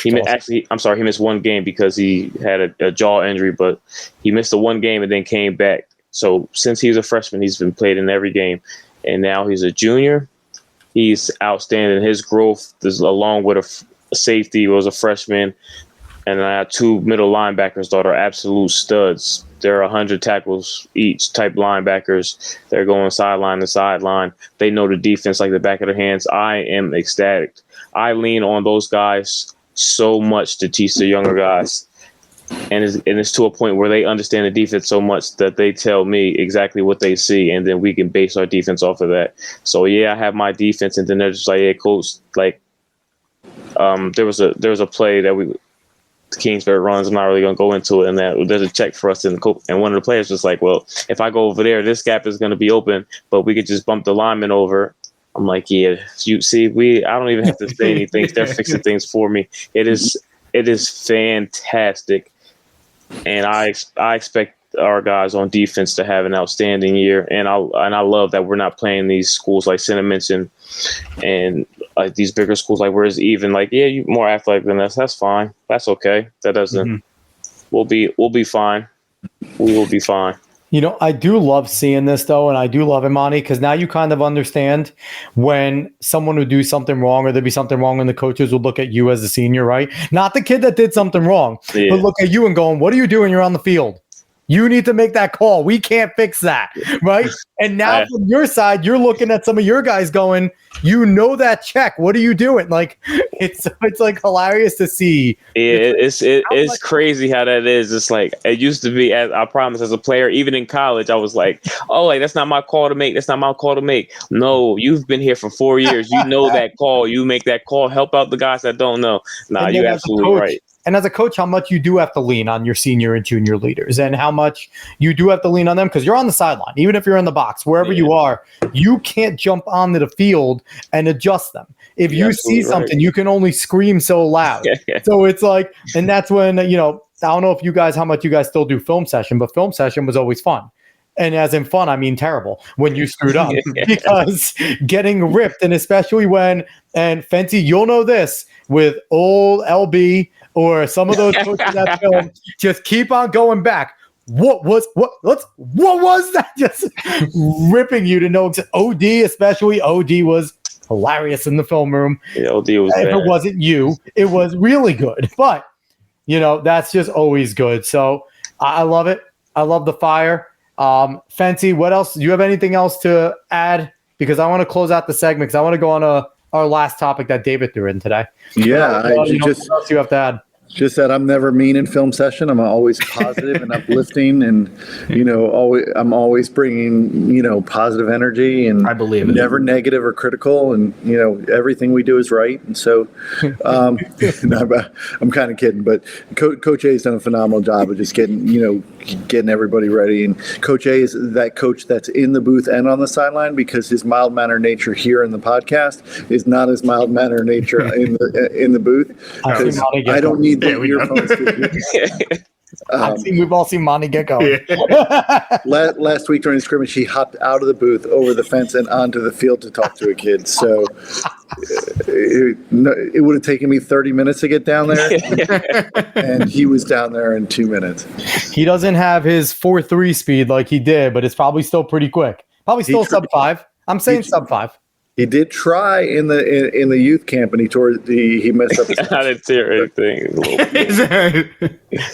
He missed one game because he had a jaw injury, but he missed the one game and then came back. So since he was a freshman, he's been played in every game. And now he's a junior. He's outstanding. His growth is along with a safety who was a freshman. And I have 2 middle linebackers that are absolute studs. They're 100 tackles each type linebackers. They're going sideline to sideline. They know the defense like the back of their hands. I am ecstatic. I lean on those guys so much to teach the younger guys. And it's to a point where they understand the defense so much that they tell me exactly what they see, and then we can base our defense off of that. So, yeah, I have my defense, and then they're just like, hey, coach, like, there was a play that Kingsburg runs. I'm not really going to go into it. And that there's a check for us, and one of the players was like, well, if I go over there, this gap is going to be open, but we could just bump the lineman over. I'm like, yeah, you see, I don't even have to say anything. They're fixing things for me. It is fantastic. And I expect our guys on defense to have an outstanding year. And I love that we're not playing these schools like Center mentioned and like these bigger schools like where it's even like, yeah, you more athletic than us. That's fine. That's okay. That doesn't. We'll be fine. We will be fine. I do love seeing this, though, and I do love Amani, because now you kind of understand when someone would do something wrong or there'd be something wrong and the coaches would look at you as a senior, right? Not the kid that did something wrong, but look at you and going, what are you doing? You're on the field. You need to make that call. We can't fix that, right? And now from your side, you're looking at some of your guys going, that check. What are you doing? Like, it's like hilarious to see. Yeah, it's crazy how that is. It's like it used to be. I promise, as a player, even in college, I was like, oh, like that's not my call to make. That's not my call to make. No, you've been here for 4 years. You know that call. You make that call. Help out the guys that don't know. Nah, you're absolutely right. And as a coach, how much you do have to lean on your senior and junior leaders, and how much you do have to lean on them, because you're on the sideline. Even if you're in the box, wherever you are, you can't jump onto the field and adjust them. If you see something, you can only scream so loud. So it's like, and that's when, I don't know if how much you guys still do film session, but film session was always fun. And as in fun, I mean terrible when you screwed up, because getting ripped, and especially and Fenty, you'll know this, with old LB or some of those coaches that film, just keep on going back. What was that? Just ripping you to know. OD, especially OD, was hilarious in the film room. Yeah, OD was if bad. it wasn't you, it was really good. But that's just always good. So I love it. I love the fire. Fancy, what else? Do you have anything else to add? Because I want to close out the segment because I want to go on our last topic that David threw in today. Yeah, what else you have to add? Just that I'm never mean in film session. I'm always positive and uplifting, and I'm always bringing positive energy, and I believe it. Never negative or critical, and everything we do is right. And so, I'm kind of kidding, but Coach A has done a phenomenal job of just getting everybody ready. And Coach A is that coach that's in the booth and on the sideline, because his mild mannered nature here in the podcast is not his mild mannered nature in the booth. I don't need the earphones. We've all seen Monty get going. Last week during the scrimmage, he hopped out of the booth, over the fence, and onto the field to talk to a kid. So it would have taken me 30 minutes to get down there, and he was down there in 2 minutes. He doesn't have his 4.3 speed like he did, but it's probably still pretty quick. Probably still sub 5. I'm saying sub 5. He did try in the youth camp, and he messed up. I didn't see anything.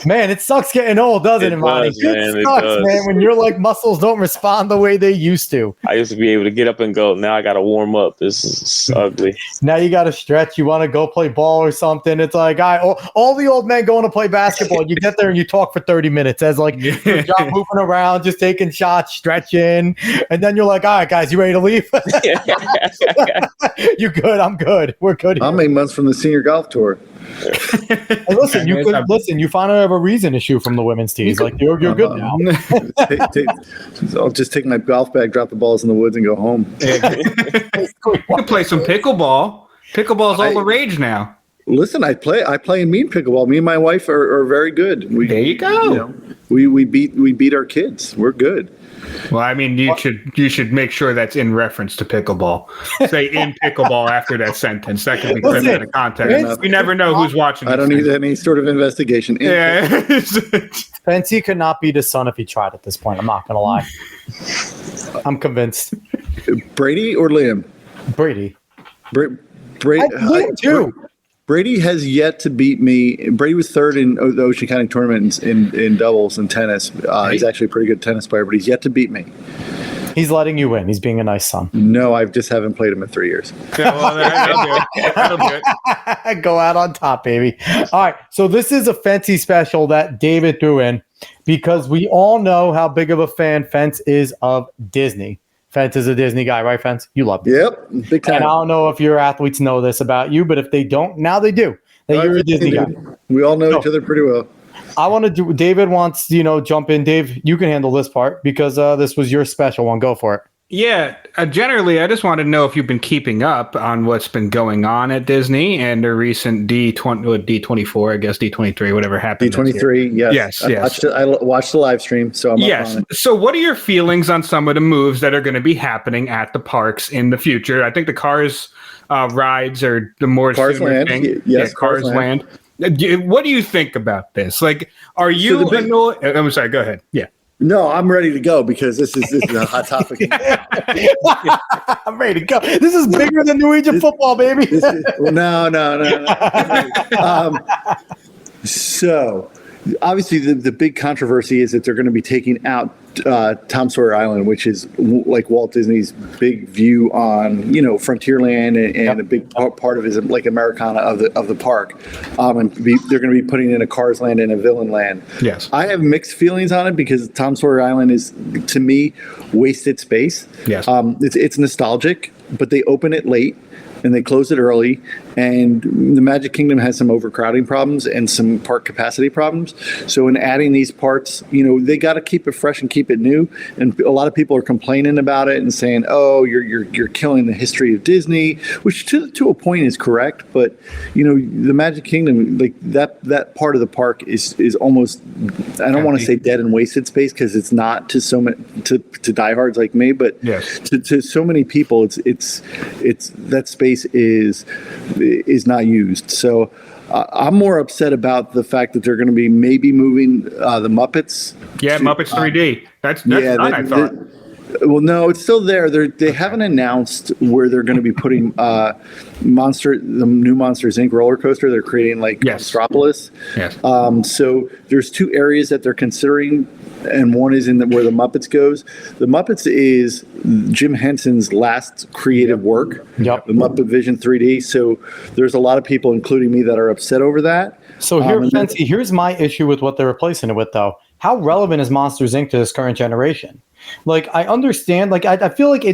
Man, it sucks getting old, doesn't it, Monty? It sucks, man, when your muscles don't respond the way they used to. I used to be able to get up and go. Now I got to warm up. This is ugly. Now you got to stretch. You want to go play ball or something. It's like, all the old men going to play basketball. You get there and you talk for 30 minutes as you're moving around, just taking shots, stretching, and then you're like, all right, guys, you ready to leave? You good? I'm good. We're good. I'm 8 months from the senior golf tour. Hey, listen, you finally have a reason to shoot from the women's tees. You're good now. I'll just take my golf bag, drop the balls in the woods, and go home. You can play some pickleball. Pickleball's all the rage now. Listen, I play and mean pickleball. Me and my wife are very good. There you go. We beat our kids. We're good. Well, I mean, you should make sure that's in reference to pickleball. Say in pickleball after that sentence. That could be clipped out of context. We never know who's watching. I don't need any sort of investigation. Yeah. Fancy could not beat his son if he tried at this point. I'm not gonna lie. I'm convinced. Brady or Liam? Brady. Liam too. Brady has yet to beat me. Brady was third in the Ocean County tournament in doubles and tennis. He's actually a pretty good tennis player, but he's yet to beat me. He's letting you win. He's being a nice son. No, I just haven't played him in 3 years. That'll do it. Go out on top, baby. All right, so this is a Fancy special that David threw in because we all know how big of a fan Fence is of Disney. Fence is a Disney guy, right, Fence? You love Disney. Yep, big time. And I don't know if your athletes know this about you, but if they don't, now they do. You're a Disney guy. We all know each other pretty well. I want to do. David wants, jump in. Dave, you can handle this part because this was your special one. Go for it. Yeah, generally, I just want to know if you've been keeping up on what's been going on at Disney and the recent D24, I guess D23, whatever happened. D23, yes. I watched the live stream, so I'm up on it. So what are your feelings on some of the moves that are going to be happening at the parks in the future? I think the Cars rides are the more Cars Land. thing. Yes, Cars Land. What do you think about this? Are you? I'm sorry. Go ahead. Yeah. No, I'm ready to go because this is a hot topic. I'm ready to go. This is bigger than Norwegian football, baby. No. So, obviously, the big controversy is that they're going to be taking out Tom Sawyer Island, which is like Walt Disney's big view on Frontierland and a big part of his like Americana of the park. And they're going to be putting in a Cars Land and a Villain Land. Yes, I have mixed feelings on it because Tom Sawyer Island is, to me, wasted space. Yes, it's nostalgic, but they open it late and they close it early, and the Magic Kingdom has some overcrowding problems and some park capacity problems. So in adding these parts, they got to keep it fresh and keep it new. And a lot of people are complaining about it and saying, "Oh, you're killing the history of Disney," which to a point is correct. But the Magic Kingdom, like that part of the park is almost, I don't want to say dead and wasted space because it's not to so many to diehards like me, but yes, to so many people, it's that space space is not used. So I'm more upset about the fact that they're going to be maybe moving the Muppets. Yeah, Muppets 3D. That's done, I thought. Well, no, it's still there. They haven't announced where they're going to be putting the new Monsters Inc. roller coaster. They're creating like Monstropolis. Yes. So there's 2 areas that they're considering, and one is where the Muppets goes. The Muppets is Jim Henson's last creative work. Yep. The Muppet Vision 3D. So there's a lot of people, including me, that are upset over that. So here's my issue with what they're replacing it with, though. How relevant is Monsters Inc. to this current generation? Like, I understand, like, I feel like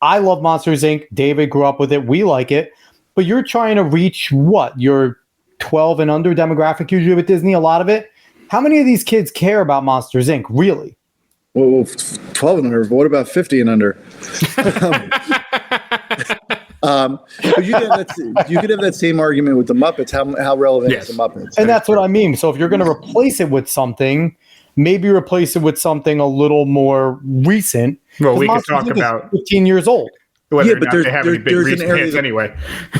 I love Monsters Inc. David grew up with it. We like it. But you're trying to reach your 12 and under demographic usually with Disney, a lot of it. How many of these kids care about Monsters Inc., really? Well, 12 and under. What about 50 and under? But you could have that same argument with the Muppets. How relevant is the Muppets? And that's what I mean. So if you're going to replace it with something, maybe replace it with something a little more recent. Well, we could talk about 15 years old. Whether or not they have any big recent hits anyway.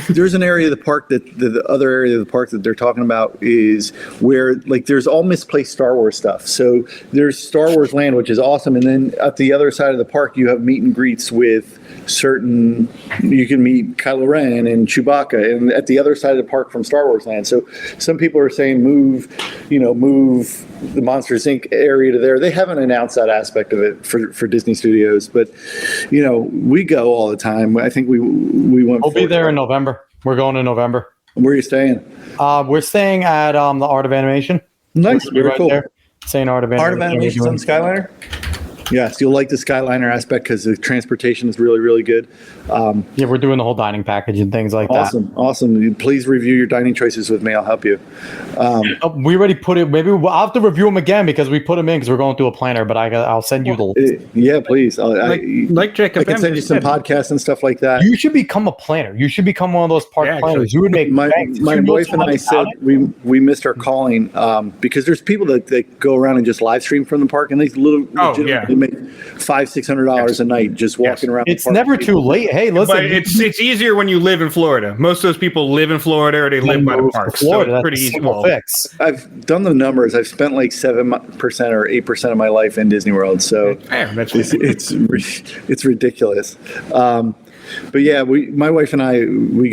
There's an area of the park that the other area of the park that they're talking about is where like there's all misplaced Star Wars stuff. So there's Star Wars Land, which is awesome, and then at the other side of the park you have meet and greets with certain. You can meet Kylo Ren and Chewbacca, and at the other side of the park from Star Wars Land. So some people are saying move the Monsters Inc. area to there. They haven't announced that aspect of it for Disney Studios, but we go all the time. I think we went. We'll be there in November. We're going in November. Where are you staying? We're staying at the Art of Animation. Nice, very cool. There. Saying Art of Animation. Art of Animation on Skyliner. Yes, you'll like the Skyliner aspect because the transportation is really, really good. Yeah, we're doing the whole dining package and things like that. Awesome. Please review your dining choices with me. I'll help you. We already put it. Maybe I'll have to review them again because we put them in because we're going through a planner. But I'll send you the list. Yeah, please. Like Jacob, I can send you some podcasts and stuff like that. You should become a planner. You should become one of those park planners. You would make my wife and I said we missed our calling because there's people that go around and just live stream from the park and they legitimately make $500-$600 a night just walking around. It's never too late. Hey, listen. But it's easier when you live in Florida. Most of those people live in Florida or they live by the park. Florida, so it's pretty easy. Fix. I've done the numbers. I've spent like 7% or 8% of my life in Disney World. So it's ridiculous. But yeah, my wife and I, we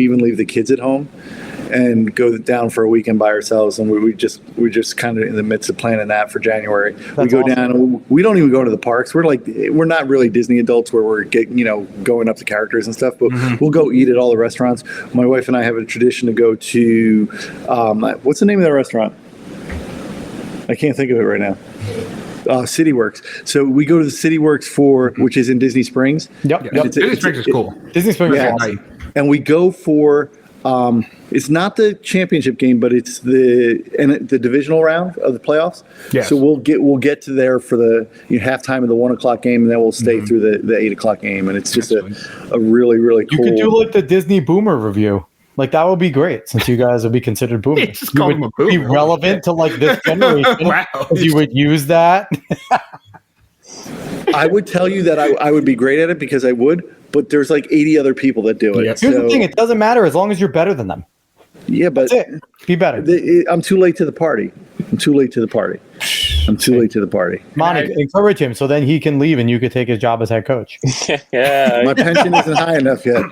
even leave the kids at home and go down for a weekend by ourselves, and we're just kind of in the midst of planning that for January. We go down, and we don't even go to the parks. We're not really Disney adults where we're going up to characters and stuff, but we'll go eat at all the restaurants. My wife and I have a tradition to go to what's the name of that restaurant? I can't think of it right now. CityWorks. So we go to the CityWorks which is in Disney Springs. Yep. Disney Springs is cool. Disney Springs is awesome. And we go for it's not the championship game, but it's the divisional round of the playoffs. Yes. So we'll get to there for the halftime of the 1:00 game, and then we'll stay through the 8:00 game, and it's just a really, really cool. You could do like the Disney Boomer review. Like that would be great since you guys would be considered boomers. Just call them a boomer. Be relevant to like this generation. Wow. You would use that. I would tell you that I would be great at it because I would, but there's like 80 other people that do it. Yep. Here's the thing: it doesn't matter as long as you're better than them. Yeah, but that's it. Be better. I'm too late to the party. Monty, encourage him so then he can leave and you could take his job as head coach. Yeah. My pension isn't high enough yet.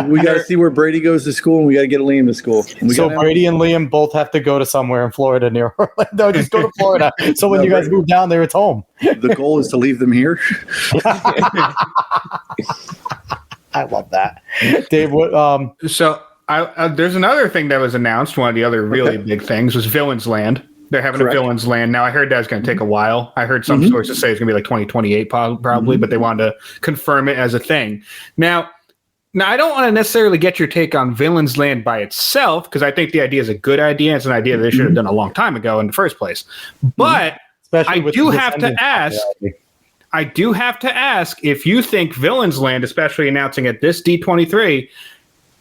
We got to see where Brady goes to school, and we got to get Liam to school. So Brady and Liam both have to go to somewhere in Florida near Orlando. Just go to Florida. So when you guys move down there, it's home. The goal is to leave them here. I love that. Dave, what? So there's another thing that was announced. One of the other really big things was Villains Land. They're having a Villains Land. Now, I heard that's going to take a while. I heard some sources say it's going to be like 2028 probably, but they wanted to confirm it as a thing. Now, I don't want to necessarily get your take on Villains Land by itself because I think the idea is a good idea. It's an idea they should have done a long time ago in the first place. But I do have to ask if you think Villains Land, especially announcing at this D23,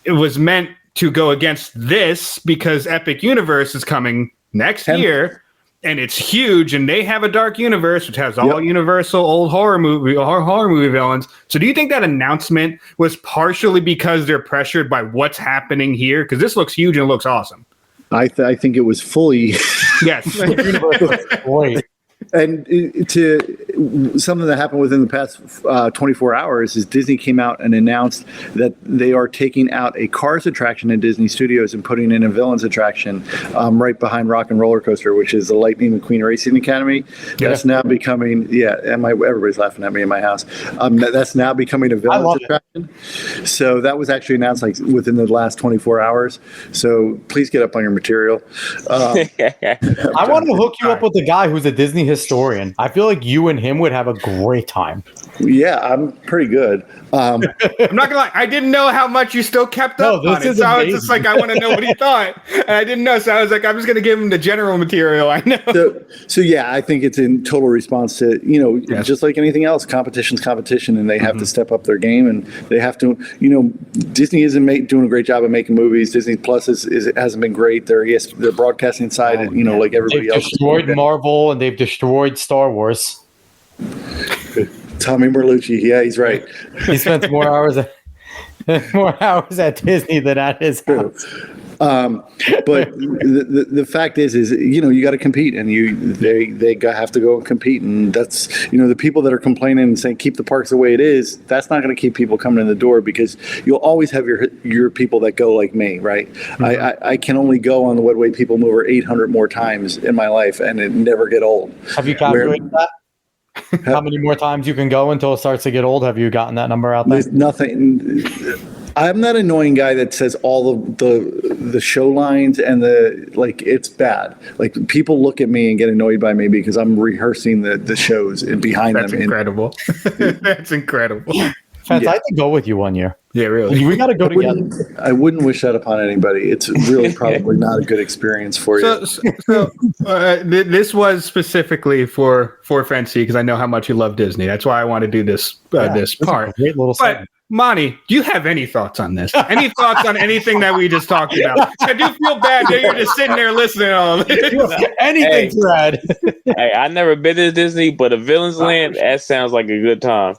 it was meant to go against this because Epic Universe is coming next year. and it's huge, and they have a dark universe which has all Universal old horror movie villains. So do you think that announcement was partially because they're pressured by what's happening here? Because this looks huge and it looks awesome. I think it was fully Yes. Wait. And to something that happened within the past 24 hours is Disney came out and announced that they are taking out a Cars attraction in Disney Studios and putting in a Villains attraction right behind Rock and Roller Coaster, which is the Lightning McQueen Racing Academy. That's now becoming, and everybody's laughing at me in my house. That's now becoming a Villains attraction. So that was actually announced like within the last 24 hours. So please get up on your material. I want to hook you up with the guy who's a Disney historian. I feel like you and him would have a great time. Yeah, I'm pretty good. I'm not gonna lie, I didn't know how much you still kept up on it. So I was just like, I want to know what he thought. And I didn't know. So I was like, I'm just gonna give him the general material I know. So yeah, I think it's in total response to, just like anything else, competition's competition, and they have to step up their game, and they have to, Disney isn't doing a great job of making movies. Disney Plus hasn't been great. Their broadcasting side, like everybody else. They've destroyed Marvel and they've destroyed Star Wars. Tommy Merlucci, yeah, he's right. He spends more hours at Disney than at his house. But the fact is you got to compete, and they have to go and compete, and that's the people that are complaining and saying keep the parks the way it is. That's not going to keep people coming in the door, because you'll always have your people that go like me, right? Mm-hmm. I can only go on the Way People Mover 800 more times in my life, and it never get old. Have you calculated that? How many more times you can go until it starts to get old? Have you gotten that number out there? There's nothing. I'm that annoying guy that says all of the show lines and it's bad. Like, people look at me and get annoyed by me because I'm rehearsing the shows and behind them. That's incredible. That's incredible. Fans, I can go with you one year. Yeah, really. We got to go together. I wouldn't wish that upon anybody. It's really probably not a good experience for you. So this was specifically for Fancy, because I know how much you love Disney. That's why I want to do this part. Great little segment. Monty, do you have any thoughts on this? Any thoughts on anything that we just talked about? I do feel bad that you're just sitting there listening to all this. Anything, Brad. Hey, I never been to Disney, but a Villains Land, that sounds like a good time.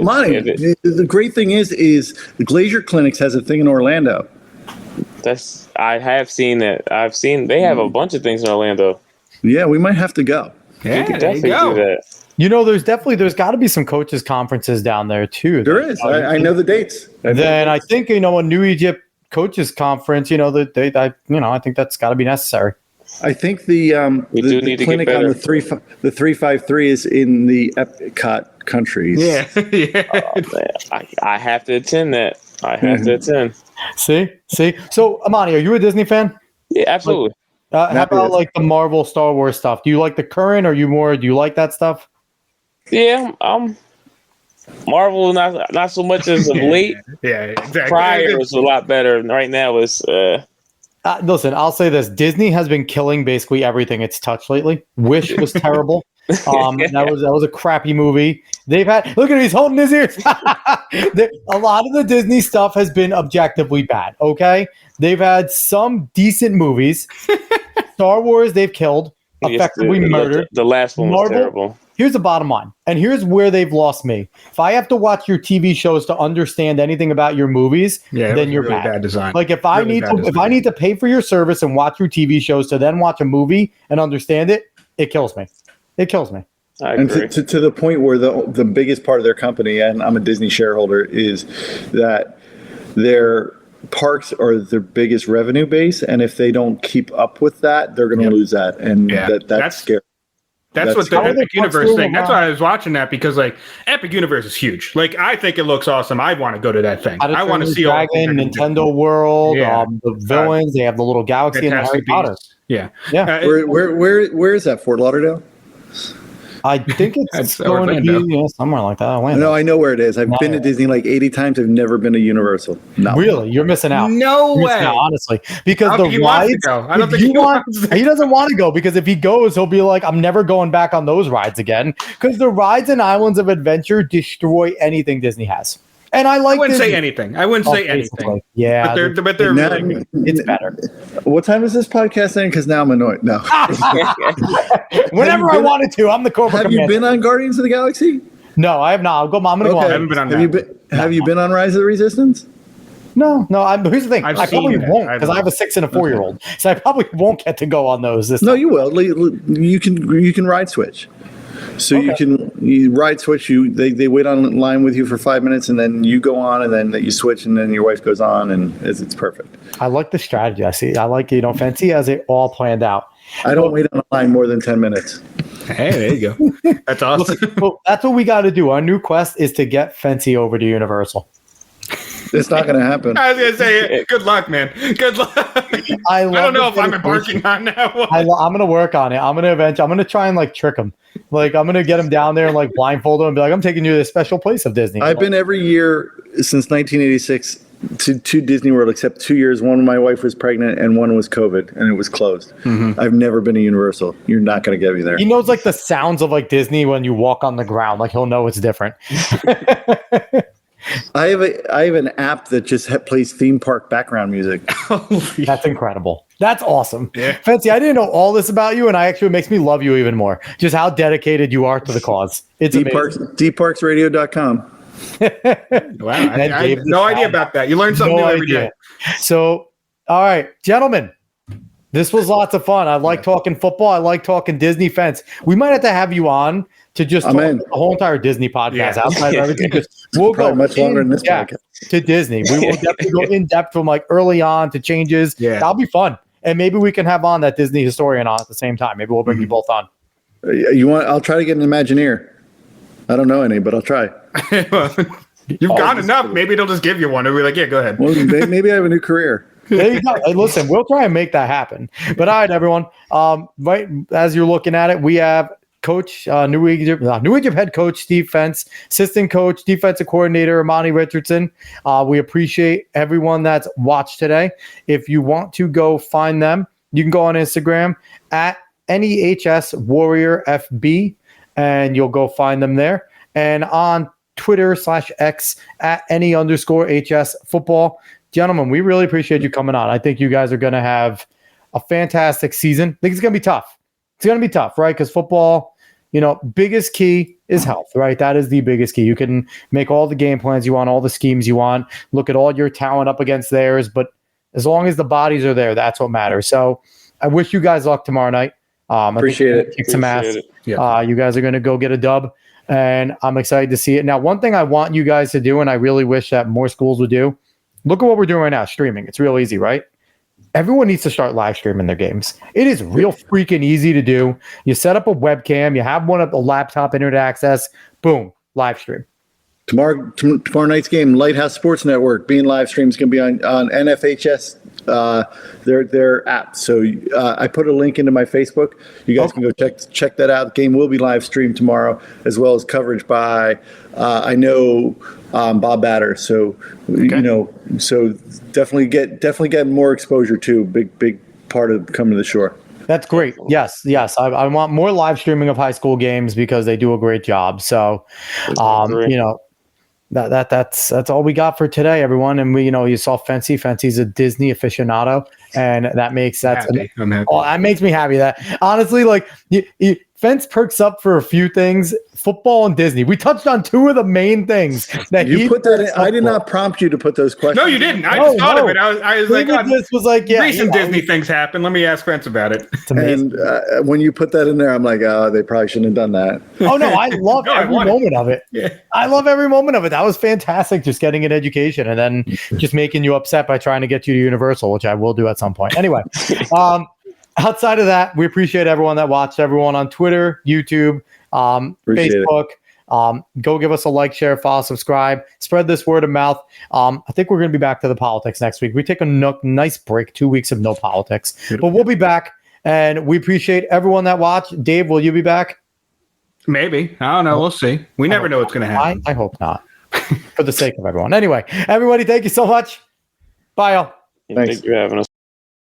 Monty, the great thing is the Glacier Clinics has a thing in Orlando. I have seen that. I've seen they have a bunch of things in Orlando. Yeah, we might have to go. Yeah, we could definitely do that. There's got to be some coaches conferences down there too. There is. I know the dates. I think a New Egypt coaches conference. I think that's got to be necessary. I think the clinic on the 353 is in the Epcot countries. Yeah. I have to attend that. I have to attend. See. So, Amani, are you a Disney fan? Yeah, absolutely. How about like the Marvel, Star Wars stuff? Do you like the current, or do you like that stuff? Yeah, Marvel not so much as of late. Yeah, exactly. Prior was a lot better. Right now is. Listen, I'll say this: Disney has been killing basically everything it's touched lately. Wish was terrible. That was a crappy movie. Look at him, he's holding his ears. A lot of the Disney stuff has been objectively bad. Okay, they've had some decent movies. Star Wars, they've killed, effectively murdered. The last one was terrible. Here's the bottom line, and here's where they've lost me. If I have to watch your TV shows to understand anything about your movies, then you're really bad. Bad design. Like if I need to pay for your service and watch your TV shows to then watch a movie and understand it, it kills me. It kills me. And to the point where the biggest part of their company, and I'm a Disney shareholder, is that their parks are their biggest revenue base, and if they don't keep up with that, they're going to lose that, and that's scary. That's what the Epic Universe thing. That's why I was watching that, because like Epic Universe is huge. Like, I think it looks awesome. I want to go to that thing. I want to see Dragon, Nintendo World, the villains. They have the little galaxy and Harry Potter. Yeah. Where is that? Fort Lauderdale? I think it's going to be somewhere like that. No, I know where it is. I've been to Disney like 80 times. I've never been to Universal. No. Really? You're missing out. No way. Honestly. Because the rides, I don't think he wants to go. He doesn't want to go, because if he goes, he'll be like, I'm never going back on those rides again. Because the rides and Islands of Adventure destroy anything Disney has. And I like. I wouldn't Disney. say anything. I wouldn't say Basically. anything. Yeah, But they're Now- really good. it's better. What time is this podcast ending? Because now I'm annoyed. No. Whenever I been- wanted to, I'm the Cobra Have you Commander. been on Guardians of the Galaxy? No, I have not. I'm going to go on. I haven't been on Have you that. been? Have you been on Rise of the Resistance? No. Here's the thing. I've I probably seen it. won't I because I have a 6 and a 4-year-old, so I probably won't get to go on those. This No, time. you will. You can ride switch. So you ride switch. They wait on line with you for 5 minutes, and then you go on, and then you switch, and then your wife goes on, and it's perfect. I like the strategy. I like Fancy has it all planned out. I don't wait on a line more than 10 minutes. Hey, there you go. That's awesome. Well, that's what we got to do. Our new quest is to get Fancy over to Universal. It's not going to happen. I was gonna say, good luck, man. Good luck. I don't know if I'm embarking on that one. I'm going to work on it. I'm going to try and trick him. I'm going to get him down there and blindfold him and be like, I'm taking you to this special place of Disney. I've been every year since 1986 to Disney World, except 2 years. One, my wife was pregnant, and one was COVID, and it was closed. I've never been to Universal. You're not going to get me there. He knows the sounds of Disney when you walk on the ground. He'll know it's different. I have an app that just plays theme park background music. That's incredible. That's awesome. Yeah. Fancy, I didn't know all this about you, and it makes me love you even more. Just how dedicated you are to the cause. It's amazing. dparksradio.com. Wow, I had no idea about that. You learn something new every day. So, all right, gentlemen, this was lots of fun. I like talking football. I like talking Disney fence. We might have to have you on to just talk the whole entire Disney podcast outside of everything. We'll Probably go much longer than this podcast. to Disney. We will definitely go in depth from early on to changes. Yeah. That'll be fun. And maybe we can have on that Disney historian on at the same time. Maybe we'll bring you both on. You want? I'll try to get an Imagineer. I don't know any, but I'll try. You've gone enough. Maybe they'll just give you one. They'll be like, yeah, go ahead. Well, maybe I have a new career. There you go. Hey, listen, we'll try and make that happen. But all right, everyone. Right as you're looking at it, we have Coach New Egypt head coach Steve Fence, assistant coach, defensive coordinator Amani Richardson. We appreciate everyone that's watched today. If you want to go find them, you can go on Instagram at NEHS Warrior FB, and you'll go find them there. And on Twitter /X at NE_HS football. Gentlemen, we really appreciate you coming on. I think you guys are going to have a fantastic season. I think it's going to be tough. It's going to be tough, right? Because football, biggest key is health, right? That is the biggest key. You can make all the game plans you want, all the schemes you want, look at all your talent up against theirs, but as long as the bodies are there, that's what matters. So I wish you guys luck tomorrow night. Appreciate it. Kick some ass. Yeah. You guys are going to go get a dub, and I'm excited to see it. Now, one thing I want you guys to do, and I really wish that more schools would do, look at what we're doing right now, streaming. It's real easy, right? Everyone needs to start live streaming their games. It is real freaking easy to do. You set up a webcam, you have one of the laptop internet access, boom, live stream. Tomorrow night's game, Lighthouse Sports Network, being live streamed, is going to be on NFHS, their app. So I put a link into my Facebook. You guys can go check that out. The game will be live streamed tomorrow, as well as coverage by Bob Batter. So so definitely get more exposure too. Big part of coming to the shore. That's great. Yes. I want more live streaming of high school games because they do a great job. So, that's all we got for today, everyone. And you saw Fancy. Fancy's a Disney aficionado, and that makes I'm happy. that makes me happy. That honestly, Fence perks up for a few things, football and Disney. We touched on two of the main things that you put that in. I did not prompt you to put those questions. No, you didn't. I just thought of it. I was like, this was recent Disney things happen. Let me ask Spence about it. It's amazing. And when you put that in there, I'm like, oh, they probably shouldn't have done that. Oh no, I love every moment of it. Yeah. I love every moment of it. That was fantastic. Just getting an education and then just making you upset by trying to get you to Universal, which I will do at some point. Anyway, outside of that, we appreciate everyone that watched, everyone on Twitter, YouTube, Facebook. Go give us a like, share, follow, subscribe, spread this word of mouth. I think we're going to be back to the politics next week. We take a nice break, 2 weeks of no politics, but we'll be back, and we appreciate everyone that watched. Dave, will you be back? Maybe. I don't know. We'll see. We never know what's going to happen. I hope not, for the sake of everyone. Anyway, everybody, thank you so much. Bye, y'all. Thanks. Thank you for having us.